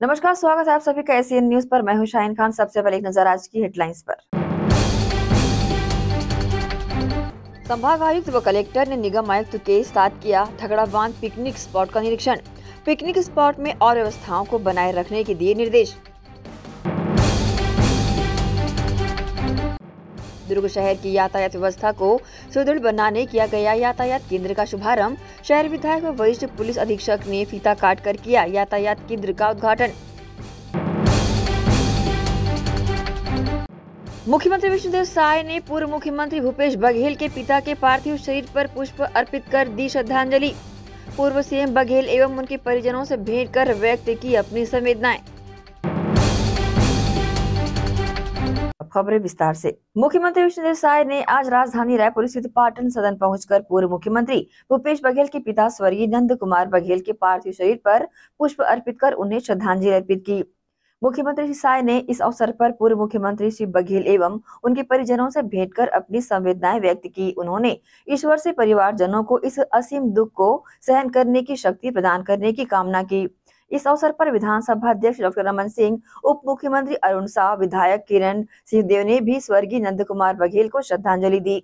नमस्कार, स्वागत है आप सभी का एसीएन न्यूज पर। मैं हूं शाहीन खान। सबसे पहले एक नजर आज की हेडलाइंस पर। संभाग आयुक्त व कलेक्टर ने निगम आयुक्त के साथ किया ठगड़ा बांध पिकनिक स्पॉट का निरीक्षण। पिकनिक स्पॉट में और व्यवस्थाओं को बनाए रखने के दिए निर्देश। दुर्ग शहर की यातायात व्यवस्था को सुदृढ़ बनाने किया गया यातायात केंद्र का शुभारंभ। शहर विधायक व वरिष्ठ पुलिस अधीक्षक ने फीता काटकर किया यातायात केंद्र का उद्घाटन। मुख्यमंत्री विष्णुदेव साय ने पूर्व मुख्यमंत्री भूपेश बघेल के पिता के पार्थिव शरीर पर पुष्प अर्पित कर दी श्रद्धांजलि। पूर्व सीएम बघेल एवं उनके परिजनों से भेंट कर व्यक्त की अपनी संवेदनाएं। खबरें विस्तार से। मुख्यमंत्री विष्णुदेव साय ने आज राजधानी रायपुर स्थित पाटन सदन पहुंचकर पूर्व मुख्यमंत्री भूपेश बघेल के पिता स्वर्गीय नंद कुमार बघेल के पार्थिव शरीर पर पुष्प अर्पित कर उन्हें श्रद्धांजलि अर्पित की। मुख्यमंत्री श्री साय ने इस अवसर पर पूर्व मुख्यमंत्री श्री बघेल एवं उनके परिजनों से भेंट कर अपनी संवेदनाएं व्यक्त की। उन्होंने ईश्वर से परिवारजनों को इस असीम दुख को सहन करने की शक्ति प्रदान करने की कामना की। इस अवसर पर विधानसभा अध्यक्ष डॉक्टर रमन सिंह, उप मुख्यमंत्री अरुण साह, विधायक किरण सिंहदेव ने भी स्वर्गीय नंद कुमार बघेल को श्रद्धांजलि दी।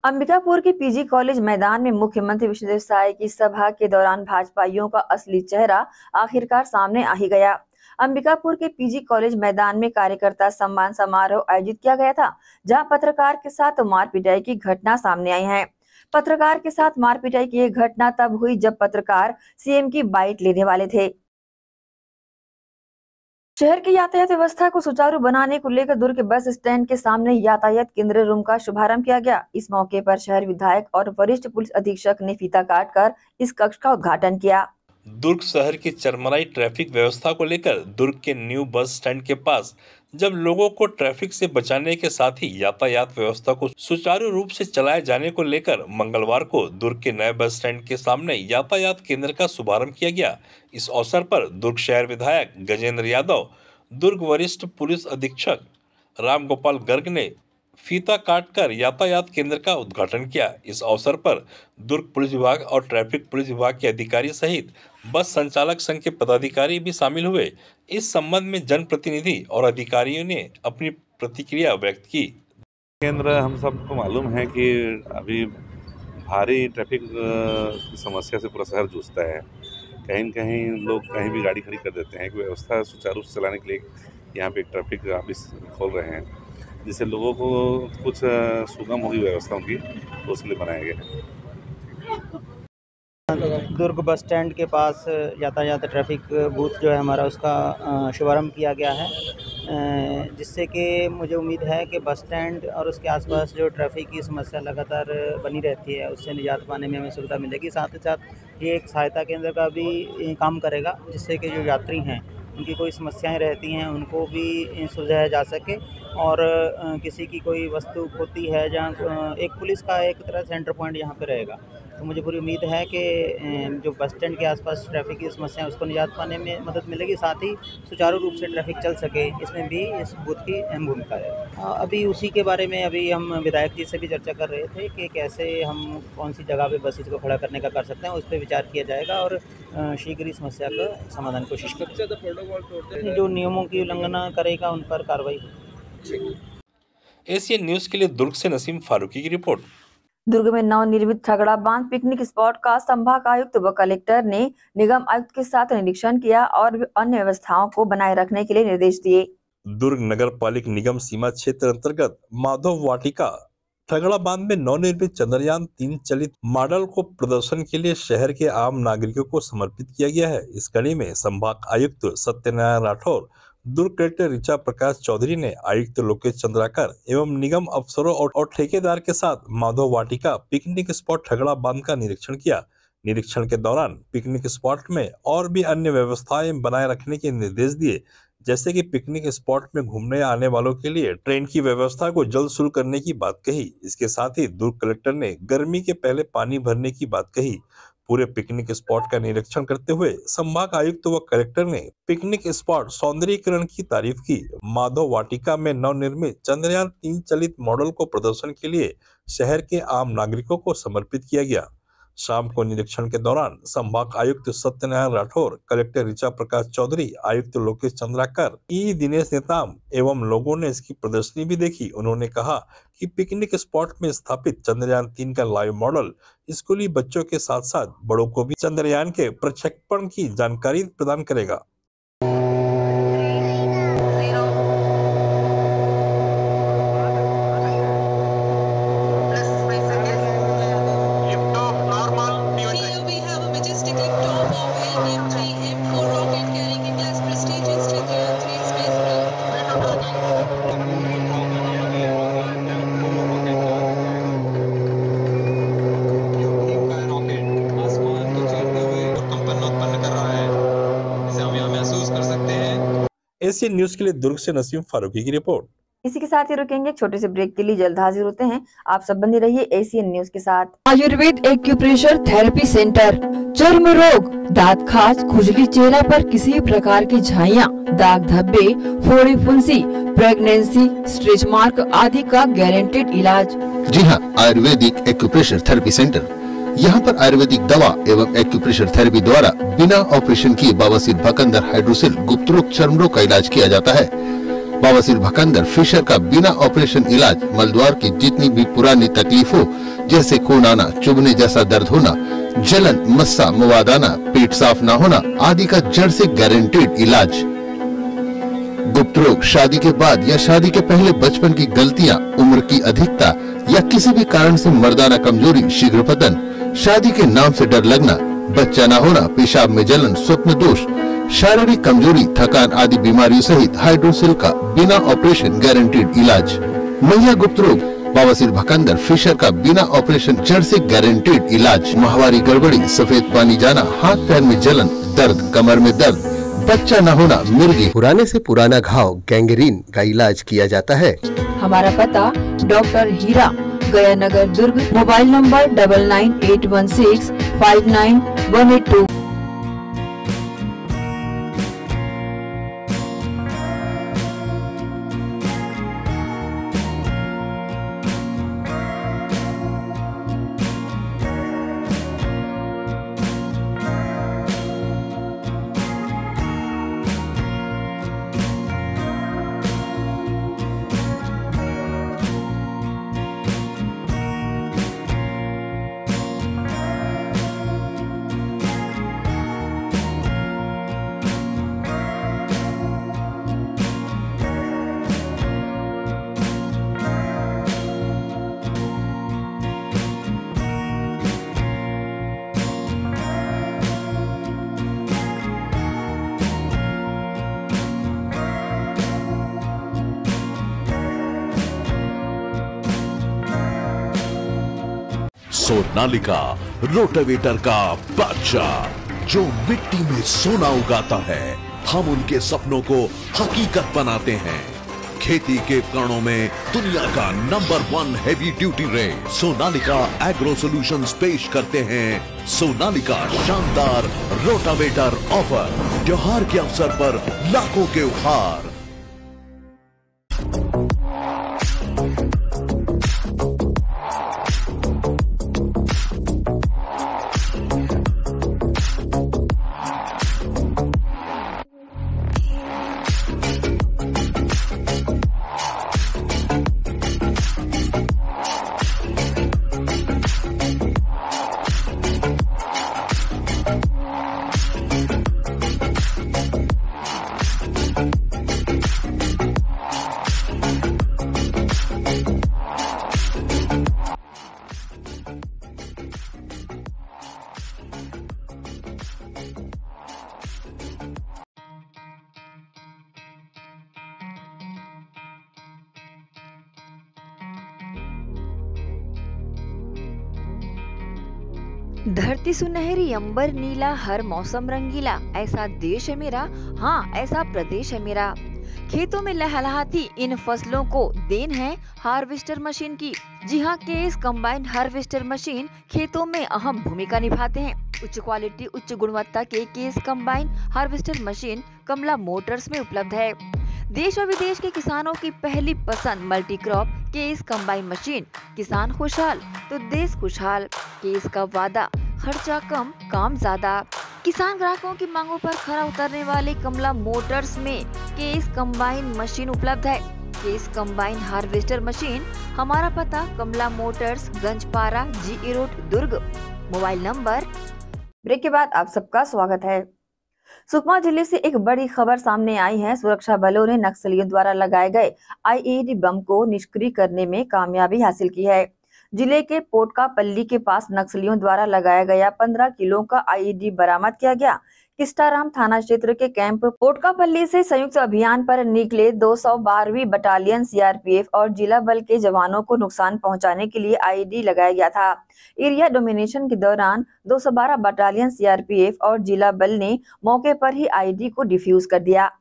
अंबिकापुर के पीजी कॉलेज मैदान में मुख्यमंत्री विष्णुदेव साय की सभा के दौरान भाजपाइयों का असली चेहरा आखिरकार सामने आ ही गया। अंबिकापुर के पीजी कॉलेज मैदान में कार्यकर्ता सम्मान समारोह आयोजित किया गया था, जहां पत्रकार के साथ मारपिटाई की घटना सामने आई है। पत्रकार के साथ मारपिटाई की यह घटना तब हुई जब पत्रकार सीएम की बाइट लेने वाले थे। शहर की यातायात व्यवस्था को सुचारू बनाने को लेकर दुर्ग के बस स्टैंड के सामने यातायात केंद्र रूम का शुभारंभ किया गया। इस मौके पर शहर विधायक और वरिष्ठ पुलिस अधीक्षक ने फीता काटकर इस कक्ष का उद्घाटन किया। दुर्ग शहर की चरमराई ट्रैफिक व्यवस्था को लेकर दुर्ग के न्यू बस स्टैंड के पास जब लोगों को ट्रैफिक से बचाने के साथ ही यातायात व्यवस्था को सुचारू रूप से चलाए जाने को लेकर मंगलवार को दुर्ग के नए बस स्टैंड के सामने यातायात केंद्र का शुभारंभ किया गया। इस अवसर पर दुर्ग शहर विधायक गजेंद्र यादव, दुर्ग वरिष्ठ पुलिस अधीक्षक राम गोपाल गर्ग ने फीता काटकर यातायात केंद्र का उद्घाटन किया। इस अवसर पर दुर्ग पुलिस विभाग और ट्रैफिक पुलिस विभाग के अधिकारी सहित बस संचालक संघ के पदाधिकारी भी शामिल हुए। इस संबंध में जनप्रतिनिधि और अधिकारियों ने अपनी प्रतिक्रिया व्यक्त की। केंद्र हम सबको मालूम है कि अभी भारी ट्रैफिक की समस्या से पूरा शहर जूझता है। कहीं न कहीं लोग कहीं भी गाड़ी खड़ी कर देते हैं। व्यवस्था सुचारू रूप से चलाने के लिए यहाँ पे एक ट्रैफिक ऑफिस खोल रहे हैं, जिससे लोगों को कुछ सुगम होगी व्यवस्था उनकी, तो उसके लिए बनाया गया है। दुर्ग बस स्टैंड के पास यातायात ट्रैफिक बूथ जो है हमारा, उसका शुभारंभ किया गया है, जिससे कि मुझे उम्मीद है कि बस स्टैंड और उसके आसपास जो ट्रैफिक की समस्या लगातार बनी रहती है, उससे निजात पाने में हमें सुविधा मिलेगी। साथ ही साथ ये एक सहायता केंद्र का भी काम करेगा, जिससे कि जो यात्री हैं उनकी कोई समस्याएं रहती हैं उनको भी सुलझाया जा सके। और किसी की कोई वस्तु खोती है, जहाँ एक पुलिस का एक तरह सेंटर पॉइंट यहाँ पे रहेगा। तो मुझे पूरी उम्मीद है कि जो बस स्टैंड के आसपास ट्रैफिक की समस्या है उसको निजात पाने में मदद मिलेगी, साथ ही सुचारू रूप से ट्रैफिक चल सके, इसमें भी इस बूथ की अहम भूमिका है। अभी उसी के बारे में अभी हम विधायक जी से भी चर्चा कर रहे थे कि कैसे हम कौन सी जगह पे बसेस को खड़ा करने का कर सकते हैं, उस पर विचार किया जाएगा और शीघ्र ही समस्या का समाधान कोशिश करेंगे। जो नियमों की उल्लंघना करेगा उन पर कार्रवाई होगी। एसीएन न्यूज के लिए दुर्ग से नसीम फारूकी की रिपोर्ट। दुर्ग में नवनिर्मित ठगड़ा बांध पिकनिक स्पॉट का संभाग आयुक्त व कलेक्टर ने निगम आयुक्त के साथ निरीक्षण किया और अन्य व्यवस्थाओं को बनाए रखने के लिए निर्देश दिए। दुर्ग नगर पालिक निगम सीमा क्षेत्र अंतर्गत माधव वाटिका ठगड़ा बांध में नवनिर्मित चंद्रयान 3 चलित मॉडल को प्रदर्शन के लिए शहर के आम नागरिकों को समर्पित किया गया है। इस कड़ी में संभाग आयुक्त सत्यनारायण राठौर, दुर्ग कलेक्टर ऋचा प्रकाश चौधरी ने आयुक्त लोकेश चंद्राकर एवं निगम अफसरों और ठेकेदार के साथ माधव वाटिका पिकनिक स्पॉट ठगड़ा बांध का निरीक्षण किया। निरीक्षण के दौरान पिकनिक स्पॉट में और भी अन्य व्यवस्थाएं बनाए रखने के निर्देश दिए, जैसे कि पिकनिक स्पॉट में घूमने आने वालों के लिए ट्रेन की व्यवस्था को जल्द शुरू करने की बात कही। इसके साथ ही दुर्ग कलेक्टर ने गर्मी के पहले पानी भरने की बात कही। पूरे पिकनिक स्पॉट का निरीक्षण करते हुए संभाग आयुक्त व कलेक्टर ने पिकनिक स्पॉट सौंदर्यीकरण की तारीफ की। माधव वाटिका में नवनिर्मित चंद्रयान 3 चलित मॉडल को प्रदर्शन के लिए शहर के आम नागरिकों को समर्पित किया गया। शाम को निरीक्षण के दौरान संभाग आयुक्त सत्यनारायण राठौर, कलेक्टर ऋचा प्रकाश चौधरी, आयुक्त लोकेश चंद्राकर, ई दिनेश नेताम एवं लोगों ने इसकी प्रदर्शनी भी देखी। उन्होंने कहा कि पिकनिक स्पॉट में स्थापित चंद्रयान 3 का लाइव मॉडल स्कूली बच्चों के साथ साथ बड़ों को भी चंद्रयान के प्रक्षेपण की जानकारी प्रदान करेगा। एशियन न्यूज के लिए दुर्ग से नसीम फारूकी की रिपोर्ट। इसी के साथ ही रुकेंगे छोटे से ब्रेक के लिए, जल्द हाजिर होते हैं। आप सब बने रहिए एशियन न्यूज के साथ। आयुर्वेद एक्यूप्रेशर थेरेपी सेंटर, चर्म रोग, दांत खाज, खुजली, चेहरा पर किसी प्रकार की झाइयाँ, दाग धब्बे, फोड़ी फुंसी, प्रेगनेंसी, स्ट्रेच मार्क आदि का गारंटेड इलाज। जी हाँ, आयुर्वेदिक एक्यूप्रेशर थेरेपी सेंटर। यहाँ पर आयुर्वेदिक दवा एवं एक्यूप्रेशर थेरेपी द्वारा बिना ऑपरेशन किए बवासीर, भकंदर, हाइड्रोसिल, गुप्त रोग, चर्म रोग का इलाज किया जाता है। बवासीर, भकंदर, फिशर का बिना ऑपरेशन इलाज, मलद्वार की जितनी भी पुरानी तकलीफ हो, जैसे खून आना, चुभने जैसा दर्द होना, जलन, मस्सा, मवाद आना, पेट साफ न होना आदि का जड़ से गारंटेड इलाज। गुप्त रोग, शादी के बाद या शादी के पहले बचपन की गलतियां, उम्र की अधिकता या किसी भी कारण से मर्दाना कमजोरी, शीघ्र पतन, शादी के नाम से डर लगना, बच्चा न होना, पेशाब में जलन, स्वप्न दोष, शारीरिक कमजोरी, थकान आदि बीमारियों सहित हाइड्रोसिल का बिना ऑपरेशन गारंटेड इलाज। महिला गुप्त रोग, बवासीर, भकंदर, फिशर का बिना ऑपरेशन जड़ से गारंटेड इलाज। माहवारी गड़बड़ी, सफेद पानी जाना, हाथ पैर में जलन, दर्द, कमर में दर्द, बच्चा न होना, मिर्गी, पुराने से पुराना घाव, गैंग्रीन का इलाज किया जाता है। हमारा पता doctor Hira, Gaya Nagar, Durg. Mobile number 9981659182। Sonalika rotavator का बादशाह, जो मिट्टी में सोना उगाता है। हम उनके सपनों को हकीकत बनाते हैं। खेती के उपकरणों में दुनिया का number 1 heavy duty range Sonalika agro solutions पेश करते हैं सोनालिका शानदार रोटावेटर ऑफर। त्योहार के अवसर पर लाखों के उपहार। धरती सुनहरी, अंबर नीला, हर मौसम रंगीला, ऐसा देश है मेरा, हाँ ऐसा प्रदेश है मेरा। खेतों में लहलहाती इन फसलों को देन है हार्वेस्टर मशीन की। जी हाँ, केस कंबाइंड हार्वेस्टर मशीन खेतों में अहम भूमिका निभाते हैं। उच्च क्वालिटी, उच्च गुणवत्ता के केस कंबाइंड हार्वेस्टर मशीन कमला मोटर्स में उपलब्ध है। देश और विदेश के किसानों की पहली पसंद multi crop case combine machine. किसान खुशहाल तो देश खुशहाल। केस का वादा खर्चा कम, काम ज्यादा। किसान ग्राहकों की मांगों पर खरा उतरने वाले कमला मोटर्स में केस कंबाइन मशीन उपलब्ध है। Case combine harvester machine. हमारा पता Kamla motors, Ganjpara, GE road, Durg. Mobile number. Break के बाद आप सबका स्वागत है। सुकमा जिले से एक बड़ी खबर सामने आई है। सुरक्षा बलों ने नक्सलियों द्वारा लगाए गए IED बम को निष्क्रिय करने में कामयाबी हासिल की है। जिले के पोटकापल्ली के पास नक्सलियों द्वारा लगाया गया 15 किलो का IED बरामद किया गया। किस्टाराम थाना क्षेत्र के कैंप पोटकापल्ली से संयुक्त अभियान पर निकले 212वीं बटालियन CRPF और जिला बल के जवानों को नुकसान पहुंचाने के लिए IED लगाया गया था। एरिया डोमिनेशन के दौरान 212 बटालियन CRPF और जिला बल ने मौके पर ही IED को डिफ्यूज कर दिया।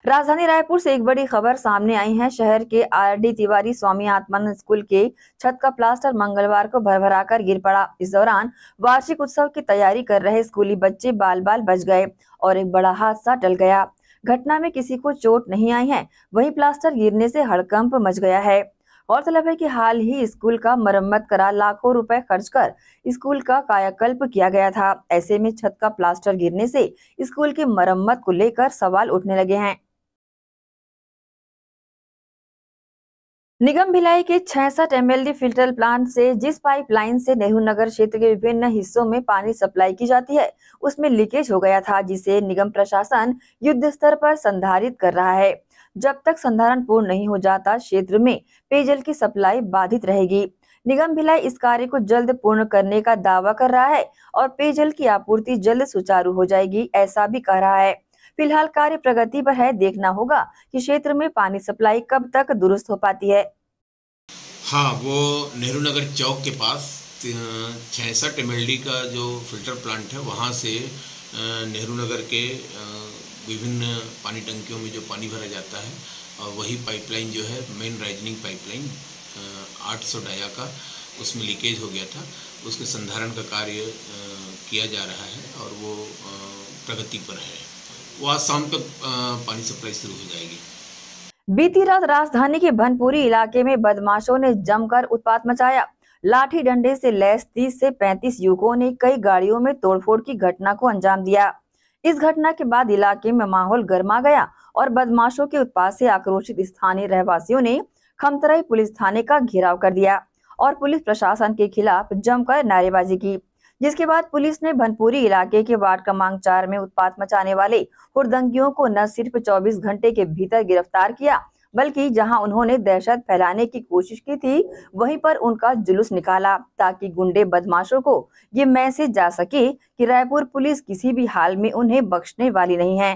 राजधानी रायपुर से एक बड़ी खबर सामने आई है। शहर के RD तिवारी स्वामी आत्मानंद स्कूल के छत का प्लास्टर मंगलवार को भरभराकर गिर पड़ा। इस दौरान वार्षिक उत्सव की तैयारी कर रहे स्कूली बच्चे बाल बाल बच गए और एक बड़ा हादसा टल गया। घटना में किसी को चोट नहीं आई है, वहीं प्लास्टर गिरने से हड़कंप मच गया है। गौरतलब है कि हाल ही स्कूल का मरम्मत करा लाखों रुपए खर्च कर स्कूल का कायाकल्प किया गया था। ऐसे में छत का प्लास्टर गिरने से स्कूल की मरम्मत को लेकर सवाल उठने लगे हैं। निगम भिलाई के 66 MLD फिल्टर प्लांट से जिस पाइपलाइन से नेहरू नगर क्षेत्र के विभिन्न हिस्सों में पानी सप्लाई की जाती है, उसमें लीकेज हो गया था, जिसे निगम प्रशासन युद्ध स्तर पर संधारित कर रहा है। जब तक संधारण पूर्ण नहीं हो जाता, क्षेत्र में पेयजल की सप्लाई बाधित रहेगी। निगम भिलाई इस कार्य को जल्द पूर्ण करने का दावा कर रहा है और पेयजल की आपूर्ति जल्द सुचारू हो जाएगी, ऐसा भी कह रहा है। फिलहाल कार्य प्रगति पर है, देखना होगा कि क्षेत्र में पानी सप्लाई कब तक दुरुस्त हो पाती है। हाँ, वो नेहरू नगर चौक के पास 66 MLD का जो फिल्टर प्लांट है, वहाँ से नेहरू नगर के विभिन्न पानी टंकियों में जो पानी भरा जाता है, और वही पाइपलाइन जो है मेन राइजनिंग पाइपलाइन 800 डाया का, उसमें लीकेज हो गया था। उसके संधारण का कार्य किया जा रहा है और वो प्रगति पर है। वो आज शाम तक पानी सप्लाई शुरू हो जाएगी। बीती रात राजधानी के भनपुरी इलाके में बदमाशों ने जमकर उत्पात मचाया। लाठी डंडे से लैस 30 से 35 युवकों ने कई गाड़ियों में तोड़फोड़ की घटना को अंजाम दिया। इस घटना के बाद इलाके में माहौल गर्मा गया और बदमाशों के उत्पात से आक्रोशित स्थानीय रहवासियों ने खमतराई पुलिस थाने का घेराव कर दिया और पुलिस प्रशासन के खिलाफ जमकर नारेबाजी की, जिसके बाद पुलिस ने भनपुरी इलाके के वार्ड क्रमांक 4 में उत्पात मचाने वाले हुड़दंगियों को न सिर्फ 24 घंटे के भीतर गिरफ्तार किया, बल्कि जहां उन्होंने दहशत फैलाने की कोशिश की थी, वहीं पर उनका जुलूस निकाला, ताकि गुंडे बदमाशों को ये मैसेज जा सके कि रायपुर पुलिस किसी भी हाल में उन्हें बख्शने वाली नहीं है।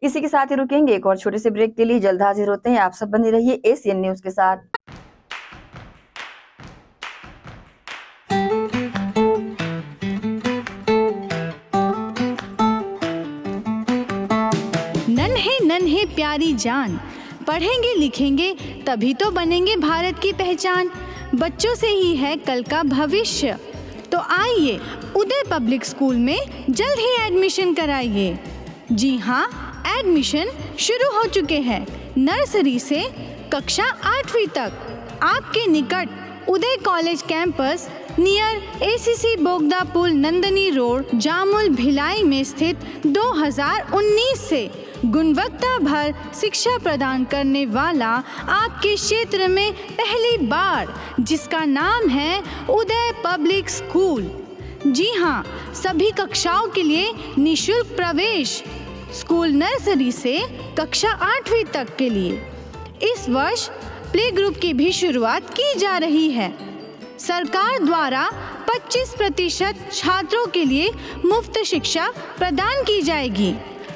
इसी के साथ ही रुकेंगे एक और छोटे से ब्रेक के लिए। जल्द हाजिर होते हैं, आप सब बने रहिए ACN न्यूज के साथ। नन्हे नन्हे प्यारी जान, पढ़ेंगे लिखेंगे तभी तो बनेंगे भारत की पहचान। बच्चों से ही है कल का भविष्य, तो आइए उदय पब्लिक स्कूल में जल्द ही एडमिशन कराइए। जी हाँ, एडमिशन शुरू हो चुके हैं। नर्सरी से कक्षा 8वीं तक आपके निकट उदय कॉलेज कैंपस नियर ACC बोगदा पुल, नंदनी रोड, जामुल, भिलाई में स्थित 2019 से गुणवत्ता भर शिक्षा प्रदान करने वाला आपके क्षेत्र में पहली बार, जिसका नाम है उदय पब्लिक स्कूल। जी हाँ, सभी कक्षाओं के लिए निःशुल्क प्रवेश। स्कूल नर्सरी से कक्षा 8वीं तक के लिए इस वर्ष प्ले ग्रुप की भी शुरुआत की जा रही है। सरकार द्वारा 25% छात्रों के लिए मुफ्त शिक्षा प्रदान की जाएगी।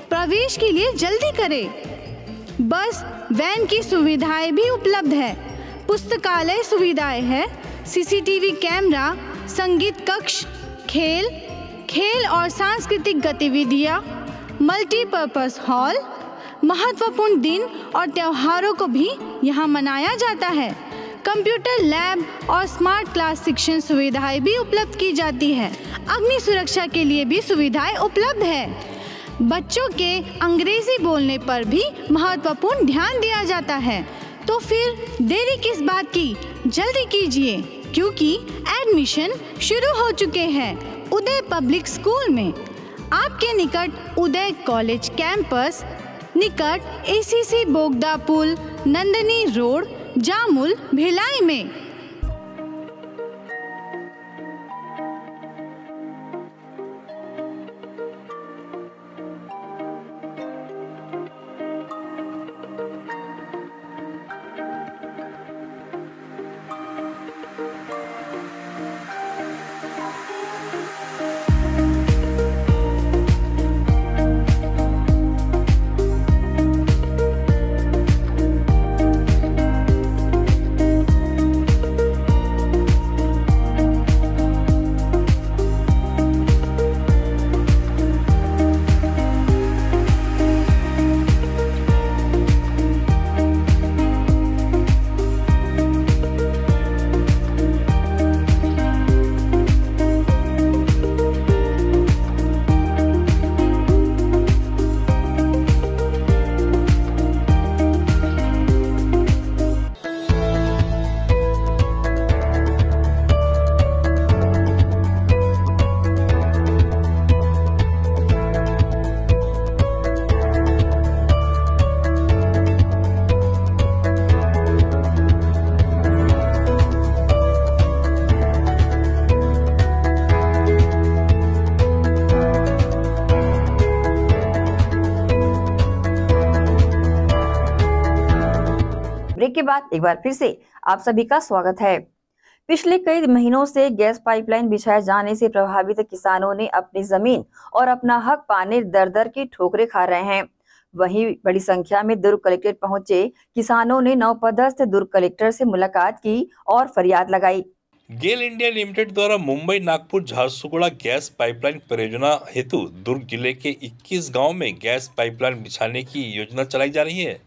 प्रवेश के लिए जल्दी करें। बस वैन की सुविधाएं भी उपलब्ध है। पुस्तकालय सुविधाएं है, CCTV कैमरा, संगीत कक्ष, खेल और सांस्कृतिक गतिविधियां, मल्टीपर्पस हॉल। महत्वपूर्ण दिन और त्योहारों को भी यहाँ मनाया जाता है। कंप्यूटर लैब और स्मार्ट क्लास शिक्षण सुविधाएं भी उपलब्ध की जाती है। अग्नि सुरक्षा के लिए भी सुविधाएं उपलब्ध है। बच्चों के अंग्रेजी बोलने पर भी महत्वपूर्ण ध्यान दिया जाता है। तो फिर देरी किस बात की, जल्दी कीजिए क्योंकि एडमिशन शुरू हो चुके हैं उदय पब्लिक स्कूल में, आपके निकट उदय कॉलेज कैंपस, निकट एसीसी बोगदा पुल, नंदनी रोड, जामुल, भिलाई में। ब्रेक के बाद एक बार फिर से आप सभी का स्वागत है। पिछले कई महीनों से गैस पाइपलाइन बिछाए जाने से प्रभावित किसानों ने अपनी जमीन और अपना हक पाने दर की ठोकरें खा रहे हैं। वहीं बड़ी संख्या में दुर्ग कलेक्ट्रेट पहुंचे किसानों ने नवपदस्थ दुर्ग कलेक्टर से मुलाकात की और फरियाद लगाई। गेल इंडिया लिमिटेड द्वारा मुंबई नागपुर झारसुगुड़ा गैस पाइपलाइन परियोजना हेतु दुर्ग जिले के 21 गांव में गैस पाइपलाइन बिछाने की योजना चलाई जा रही है,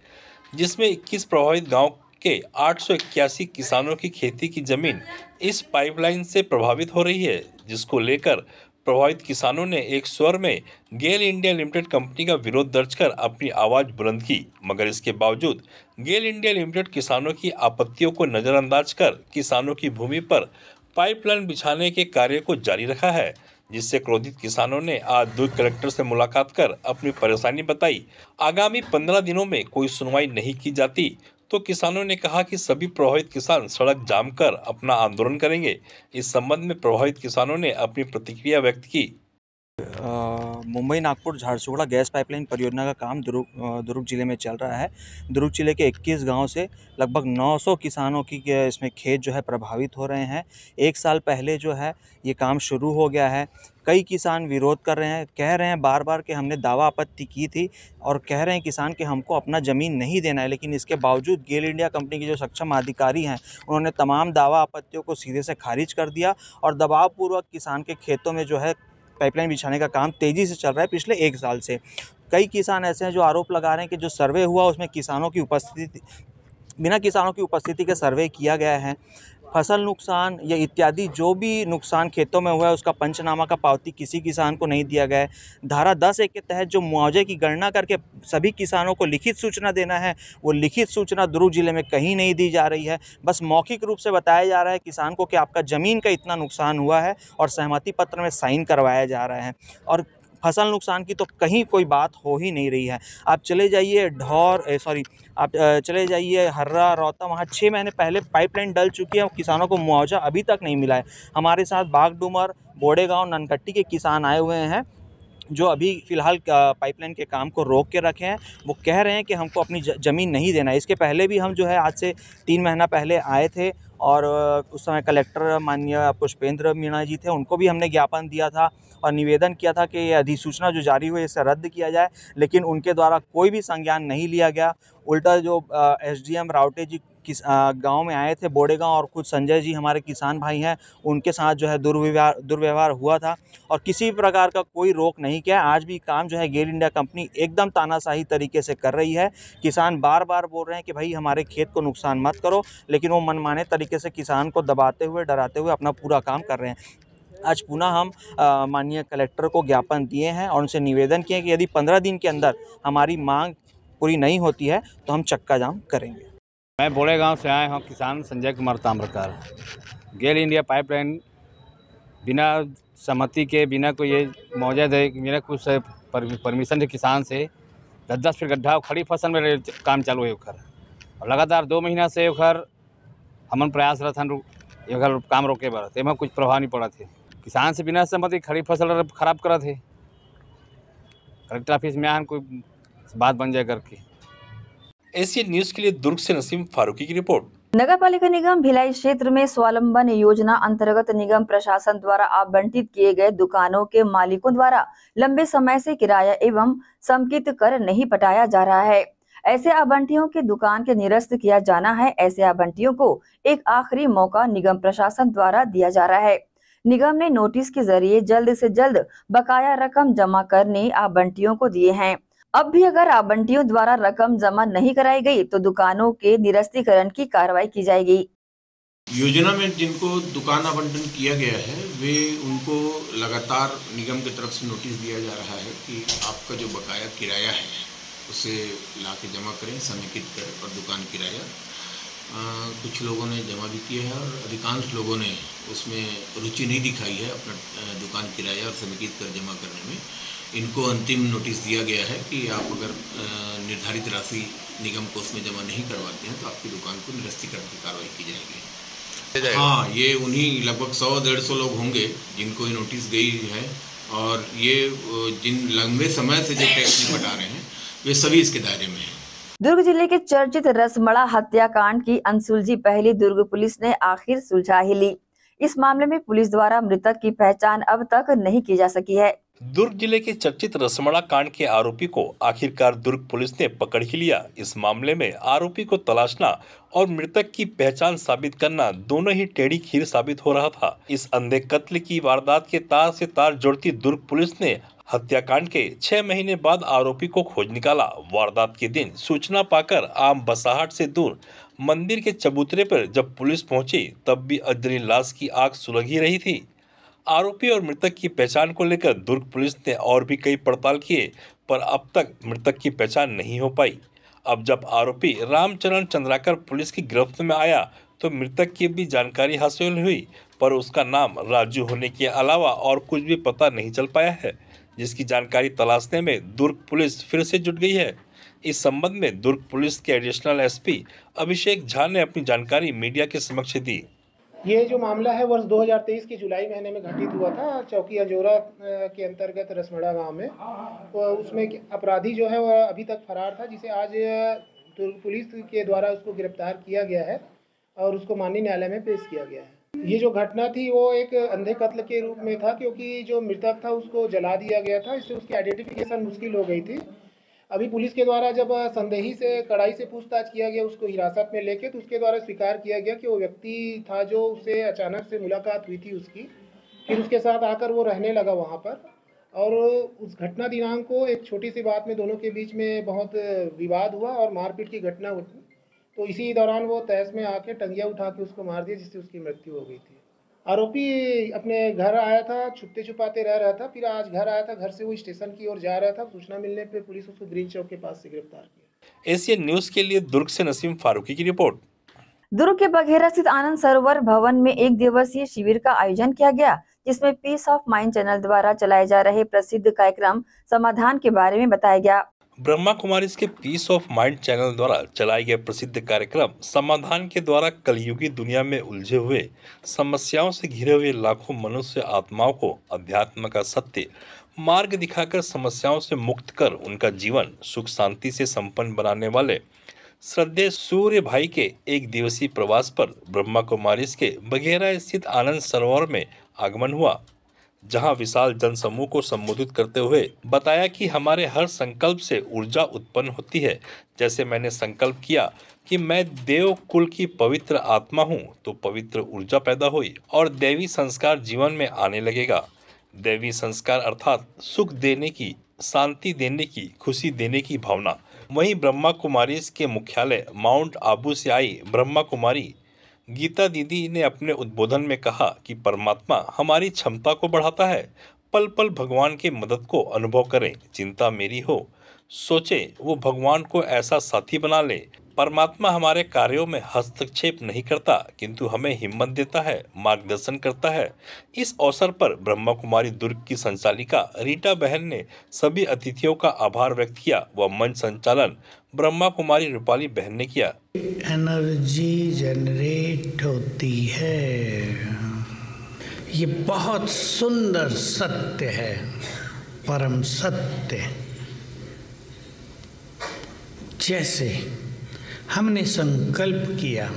जिसमें 21 प्रभावित गांव के 881 किसानों की खेती की जमीन इस पाइपलाइन से प्रभावित हो रही है, जिसको लेकर प्रभावित किसानों ने एक स्वर में गेल इंडिया लिमिटेड कंपनी का विरोध दर्ज कर अपनी आवाज बुलंद की। मगर इसके बावजूद गेल इंडिया लिमिटेड किसानों की आपत्तियों को नजरअंदाज कर किसानों की भूमि पर पाइपलाइन बिछाने के कार्य को जारी रखा है, जिससे क्रोधित किसानों ने आज दुर्ग कलेक्टर से मुलाकात कर अपनी परेशानी बताई। आगामी 15 दिनों में कोई सुनवाई नहीं की जाती तो किसानों ने कहा कि सभी प्रभावित किसान सड़क जाम कर अपना आंदोलन करेंगे। इस संबंध में प्रभावित किसानों ने अपनी प्रतिक्रिया व्यक्त की। मुंबई नागपुर झारसुगुड़ा गैस पाइपलाइन परियोजना का काम दुर्ग जिले में चल रहा है। दुर्ग जिले के 21 गांव से लगभग 900 किसानों की इसमें खेत जो है प्रभावित हो रहे हैं। एक साल पहले जो है ये काम शुरू हो गया है। कई किसान विरोध कर रहे हैं, कह रहे हैं बार बार कि हमने दावा आपत्ति की थी और कह रहे हैं किसान कि हमको अपना ज़मीन नहीं देना है, लेकिन इसके बावजूद गेल इंडिया कंपनी के जो सक्षम अधिकारी हैं उन्होंने तमाम दावा आपत्तियों को सीधे से खारिज कर दिया और दबावपूर्वक किसान के खेतों में जो है पाइपलाइन बिछाने का काम तेज़ी से चल रहा है। पिछले एक साल से कई किसान ऐसे हैं जो आरोप लगा रहे हैं कि जो सर्वे हुआ उसमें बिना किसानों की उपस्थिति के सर्वे किया गया है। फसल नुकसान या इत्यादि जो भी नुकसान खेतों में हुआ है उसका पंचनामा का पावती किसी किसान को नहीं दिया गया है। धारा 10(1) के तहत जो मुआवजे की गणना करके सभी किसानों को लिखित सूचना देना है, वो लिखित सूचना दुर्ग जिले में कहीं नहीं दी जा रही है। बस मौखिक रूप से बताया जा रहा है किसान को कि आपका ज़मीन का इतना नुकसान हुआ है और सहमति पत्र में साइन करवाया जा रहा है, और फसल नुकसान की तो कहीं कोई बात हो ही नहीं रही है। आप चले जाइए आप चले जाइए हर्रा रौता, वहाँ 6 महीने पहले पाइपलाइन डल चुकी है और किसानों को मुआवजा अभी तक नहीं मिला है। हमारे साथ बागडूमर, बोड़ेगांव, ननकट्टी के किसान आए हुए हैं जो अभी फ़िलहाल पाइपलाइन के काम को रोक के रखे हैं। वो कह रहे हैं कि हमको अपनी ज़मीन नहीं देना है। इसके पहले भी हम जो है आज से 3 महीना पहले आए थे और उस समय कलेक्टर माननीय पुष्पेंद्र मीणा जी थे, उनको भी हमने ज्ञापन दिया था और निवेदन किया था कि ये अधिसूचना जो जारी हुई इसे रद्द किया जाए, लेकिन उनके द्वारा कोई भी संज्ञान नहीं लिया गया। उल्टा जो एसडीएम रावटे जी गांव में आए थे बोड़ेगांव, और खुद संजय जी हमारे किसान भाई हैं, उनके साथ जो है दुर्व्यवहार हुआ था और किसी प्रकार का कोई रोक नहीं किया। आज भी काम जो है गेल इंडिया कंपनी एकदम तानाशाही तरीके से कर रही है। किसान बार बार बोल रहे हैं कि भाई हमारे खेत को नुकसान मत करो, लेकिन वो मनमाने तरीके से किसान को दबाते हुए, डराते हुए अपना पूरा काम कर रहे हैं। आज पुनः हम माननीय कलेक्टर को ज्ञापन दिए हैं और उनसे निवेदन किए कि यदि 15 दिन के अंदर हमारी मांग पूरी नहीं होती है तो हम चक्का जाम करेंगे। मैं बोड़े गांव से आया हूं, किसान संजय कुमार ताम्रकार। गेल इंडिया पाइपलाइन बिना सहमति के, बिना कोई ये मौजूद है, बिना कुछ परमिशन के किसान से 10-10 फीट गड्ढा खड़ी फसल में काम चालू है ओखर, और लगातार 2 महीना से ओखर हमन प्रयास रहन ओखर काम रोके बर, तेमा कुछ प्रभाव नहीं पड़ा थे। किसान से बिना सहमति खड़ी फसल खराब करा थे। कलेक्टर ऑफिस में आन कोई बात बन जाए करके। एशियन न्यूज के लिए दुर्ग से नसीम फारूकी की रिपोर्ट। नगर पालिका निगम भिलाई क्षेत्र में स्वावलंबन योजना अंतर्गत निगम प्रशासन द्वारा आवंटित किए गए दुकानों के मालिकों द्वारा लंबे समय से किराया एवं समेकित कर नहीं पटाया जा रहा है। ऐसे आवंटियों के दुकान के निरस्त किया जाना है। ऐसे आवंटियों को एक आखिरी मौका निगम प्रशासन द्वारा दिया जा रहा है। निगम ने नोटिस के जरिए जल्द से जल्द बकाया रकम जमा करने आवंटियों को दिए हैं। अब भी अगर आवंटियों द्वारा रकम जमा नहीं कराई गई तो दुकानों के निरस्तीकरण की कार्रवाई की जाएगी। योजना में जिनको दुकान आवंटन किया गया है वे उनको लगातार निगम की तरफ से नोटिस दिया जा रहा है कि आपका जो बकाया किराया है उसे ला के जमा करें, समेकित कर और दुकान किराया। कुछ लोगों ने जमा भी किया है और अधिकांश लोगों ने उसमें रुचि नहीं दिखाई है अपना दुकान किराया और समेकित कर जमा करने में। इनको अंतिम नोटिस दिया गया है कि आप अगर निर्धारित राशि निगम कोष में जमा नहीं करवाते हैं तो आपकी दुकान को निरस्तीकरण की कार्रवाई की जाएगी। हाँ, ये उन्हीं लगभग 100-150 लोग होंगे जिनको ये नोटिस गई है, और ये जिन लंबे समय से जो टैक्स नहीं बता रहे हैं वे सभी इसके दायरे में हैं। दुर्ग जिले के चर्चित रसमड़ा हत्याकांड की अनसुलझी पहली दुर्ग पुलिस ने आखिर सुलझा ही ली। इस मामले में पुलिस द्वारा मृतक की पहचान अब तक नहीं की जा सकी है। दुर्ग जिले के चर्चित रसमड़ा कांड के आरोपी को आखिरकार दुर्ग पुलिस ने पकड़ ही लिया। इस मामले में आरोपी को तलाशना और मृतक की पहचान साबित करना दोनों ही टेढ़ी खीर साबित हो रहा था। इस अंधे कत्ल की वारदात के तार से तार जोड़ती दुर्ग पुलिस ने हत्याकांड के 6 महीने बाद आरोपी को खोज निकाला। वारदात के दिन सूचना पाकर आम बसाहट से दूर मंदिर के चबूतरे पर जब पुलिस पहुंची तब भी अजरी लाश की आग सुलग ही रही थी। आरोपी और मृतक की पहचान को लेकर दुर्ग पुलिस ने और भी कई पड़ताल किए, पर अब तक मृतक की पहचान नहीं हो पाई। अब जब आरोपी रामचरण चंद्राकर पुलिस की गिरफ्त में आया तो मृतक की भी जानकारी हासिल हुई, पर उसका नाम राजू होने के अलावा और कुछ भी पता नहीं चल पाया है, जिसकी जानकारी तलाशने में दुर्ग पुलिस फिर से जुट गई है। इस संबंध में दुर्ग पुलिस के एडिशनल एसपी अभिषेक झा ने अपनी जानकारी मीडिया के समक्ष दी। ये जो मामला है वर्ष 2023 के जुलाई महीने में घटित हुआ था चौकी अंजोरा के अंतर्गत रसमड़ा गांव में। तो उसमें अपराधी जो है वह अभी तक फरार था, जिसे आज दुर्ग पुलिस के द्वारा उसको गिरफ्तार किया गया है और उसको माननीय न्यायालय में पेश किया गया है। ये जो घटना थी वो एक अंधे कत्ल के रूप में था, क्योंकि जो मृतक था उसको जला दिया गया था, इससे उसकी आइडेंटिफिकेशन मुश्किल हो गई थी। अभी पुलिस के द्वारा जब संदेही से कड़ाई से पूछताछ किया गया, उसको हिरासत में लेके, तो उसके द्वारा स्वीकार किया गया कि वो व्यक्ति था जो उससे अचानक से मुलाकात हुई थी उसकी, फिर उसके साथ आकर वो रहने लगा वहाँ पर। और उस घटना दिनांक को एक छोटी सी बात में दोनों के बीच में बहुत विवाद हुआ और मारपीट की घटना हुई। तो इसी दौरान वो तहस में आके टंगिया उठा के उसको मार दिया, जिससे उसकी मृत्यु हो गई थी। आरोपी अपने घर आया था, छुपते छुपाते रह रहा था, फिर आज घर आया था, घर से वो स्टेशन की ओर जा रहा था। सूचना मिलने पे पुलिस उसको ग्रीन चौक के पास से गिरफ्तार किया। एशियन न्यूज के लिए दुर्ग से नसीम फारूकी की रिपोर्ट। दुर्ग के बघेरा स्थित आनंद सरोवर भवन में 1 दिवसीय शिविर का आयोजन किया गया, जिसमें पीस ऑफ माइंड चैनल द्वारा चलाए जा रहे प्रसिद्ध कार्यक्रम समाधान के बारे में बताया गया। ब्रह्मा कुमारीज के पीस ऑफ माइंड चैनल द्वारा चलाए गए प्रसिद्ध कार्यक्रम समाधान के द्वारा कलयुगी दुनिया में उलझे हुए समस्याओं से घिरे हुए लाखों मनुष्य आत्माओं को अध्यात्म का सत्य मार्ग दिखाकर समस्याओं से मुक्त कर उनका जीवन सुख शांति से संपन्न बनाने वाले श्रद्धेय सूर्य भाई के 1 दिवसीय प्रवास पर ब्रह्मा कुमारीज के बघेरा स्थित आनंद सरोवर में आगमन हुआ, जहां विशाल जनसमूह को संबोधित करते हुए बताया कि हमारे हर संकल्प से ऊर्जा उत्पन्न होती है। जैसे मैंने संकल्प किया कि मैं देव कुल की पवित्र आत्मा हूं, तो पवित्र ऊर्जा पैदा हुई और दैवी संस्कार जीवन में आने लगेगा। दैवी संस्कार अर्थात सुख देने की, शांति देने की, खुशी देने की भावना। वहीं ब्रह्मा कुमारीज के मुख्यालय माउंट आबू से आई ब्रह्मा कुमारी गीता दीदी ने अपने उद्बोधन में कहा कि परमात्मा हमारी क्षमता को बढ़ाता है। पल पल भगवान की मदद को अनुभव करें। चिंता मेरी हो, सोचे वो भगवान को ऐसा साथी बना ले। परमात्मा हमारे कार्यों में हस्तक्षेप नहीं करता, किंतु हमें हिम्मत देता है, मार्गदर्शन करता है। इस अवसर पर ब्रह्मा कुमारी दुर्ग की संचालिका रीटा बहन ने सभी अतिथियों का आभार व्यक्त किया व मंच संचालन ब्रह्मा कुमारी रूपाली बहन ने किया। एनर्जी जनरेट होती है, ये बहुत सुंदर सत्य है, परम सत्य। जैसे हमने संकल्प किया,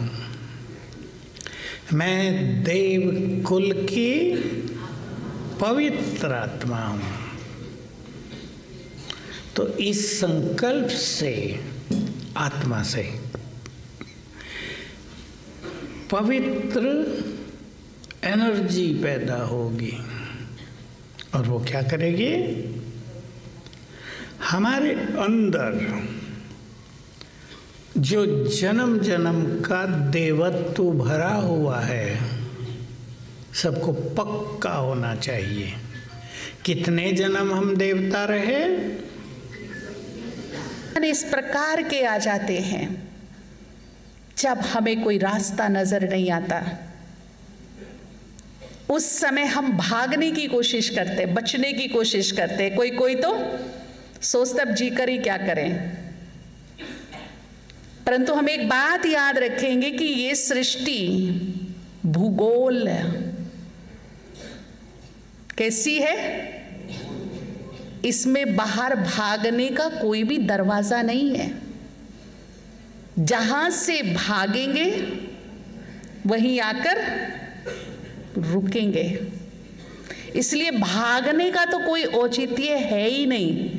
मैं देव कुल की पवित्र आत्मा हूँ, तो इस संकल्प से, आत्मा से पवित्र एनर्जी पैदा होगी और वो क्या करेगी, हमारे अंदर जो जन्म जन्म का देवत्व भरा हुआ है, सबको पक्का होना चाहिए। कितने जन्म हम देवता रहे, इस प्रकार के आ जाते हैं जब हमें कोई रास्ता नजर नहीं आता, उस समय हम भागने की कोशिश करते, बचने की कोशिश करते। कोई तो सोचता अब जीकर ही क्या करें। परंतु हम एक बात याद रखेंगे कि ये सृष्टि भूगोल कैसी है, इसमें बाहर भागने का कोई भी दरवाजा नहीं है। जहां से भागेंगे वहीं आकर रुकेंगे। इसलिए भागने का तो कोई औचित्य है ही नहीं।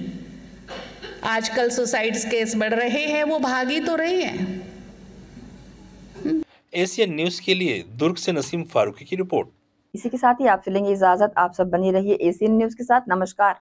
आजकल सुसाइड्स केस बढ़ रहे हैं, वो भाग ही तो रहे हैं। एशियन न्यूज के लिए दुर्ग से नसीम फारूकी की रिपोर्ट। इसी के साथ ही आपसे लेंगे इजाजत। आप सब बने रहिए एशियन न्यूज के साथ। नमस्कार।